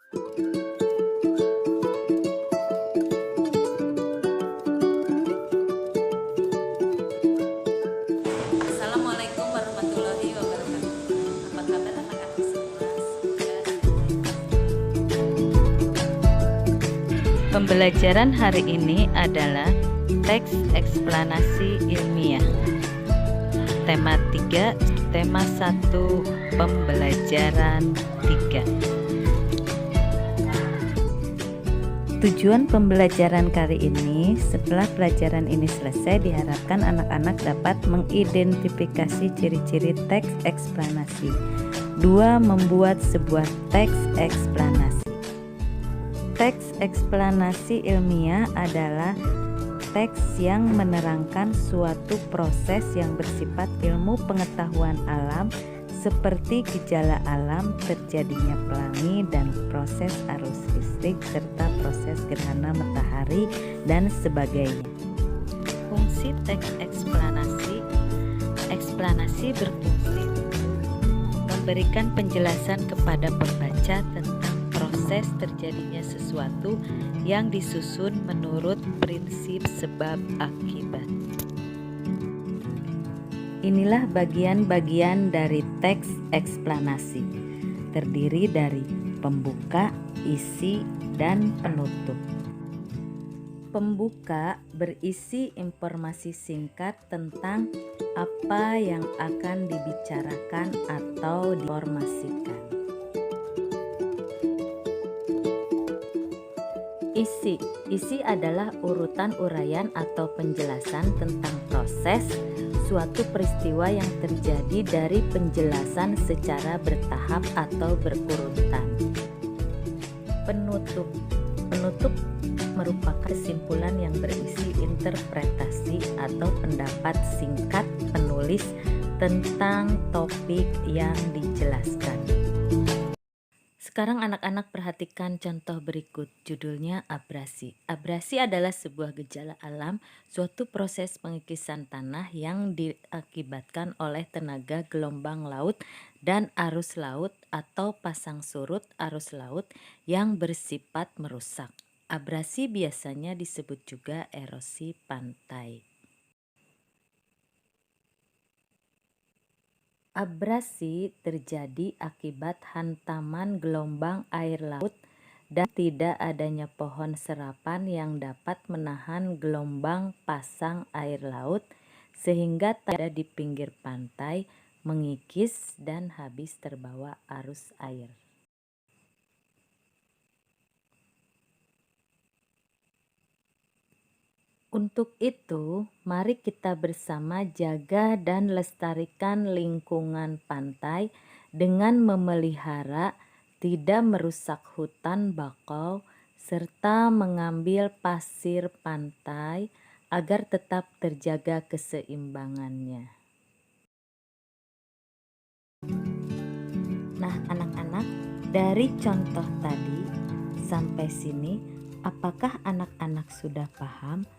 Assalamualaikum warahmatullahi wabarakatuh. Apa kabar anak-anak semua? Pembelajaran hari ini adalah teks eksplanasi ilmiah. Tema 3, tema 1, pembelajaran 3. Tujuan pembelajaran kali ini, setelah pelajaran ini selesai, diharapkan anak-anak dapat mengidentifikasi ciri-ciri teks eksplanasi. 2. Membuat sebuah teks eksplanasi. Teks eksplanasi ilmiah adalah teks yang menerangkan suatu proses yang bersifat ilmu pengetahuan alam, seperti gejala alam, terjadinya pelangi dan proses arus listrik, serta proses gerhana matahari dan sebagainya. Fungsi teks eksplanasi berfungsi memberikan penjelasan kepada pembaca tentang proses terjadinya sesuatu yang disusun menurut prinsip sebab akibat. Inilah bagian-bagian dari teks eksplanasi, terdiri dari pembuka, isi, dan penutup. Pembuka berisi informasi singkat tentang apa yang akan dibicarakan atau diinformasikan. Isi adalah urutan uraian atau penjelasan tentang proses suatu peristiwa yang terjadi dari penjelasan secara bertahap atau berurutan. Penutup merupakan kesimpulan yang berisi interpretasi atau pendapat singkat penulis tentang topik yang dijelaskan. Sekarang anak-anak perhatikan contoh berikut, judulnya abrasi. Abrasi adalah sebuah gejala alam, suatu proses pengikisan tanah yang diakibatkan oleh tenaga gelombang laut dan arus laut atau pasang surut arus laut yang bersifat merusak. Abrasi biasanya disebut juga erosi pantai. Abrasi terjadi akibat hantaman gelombang air laut dan tidak adanya pohon serapan yang dapat menahan gelombang pasang air laut sehingga tak ada di pinggir pantai, mengikis dan habis terbawa arus air. Untuk itu, mari kita bersama jaga dan lestarikan lingkungan pantai dengan memelihara, tidak merusak hutan bakau, serta mengambil pasir pantai agar tetap terjaga keseimbangannya. Nah, anak-anak, dari contoh tadi sampai sini, apakah anak-anak sudah paham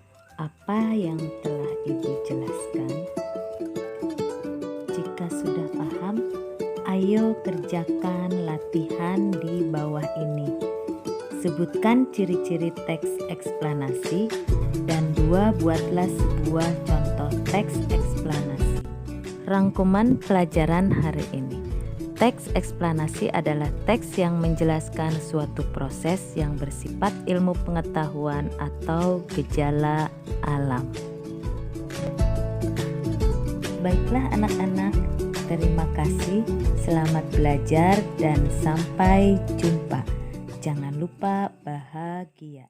apa yang telah Ibu jelaskan? Jika sudah paham, ayo kerjakan latihan di bawah ini. Sebutkan ciri-ciri teks eksplanasi dan buatlah sebuah contoh teks eksplanasi. Rangkuman pelajaran hari ini. Teks eksplanasi adalah teks yang menjelaskan suatu proses yang bersifat ilmu pengetahuan atau gejala alam. Baiklah anak-anak, terima kasih, selamat belajar dan sampai jumpa. Jangan lupa bahagia.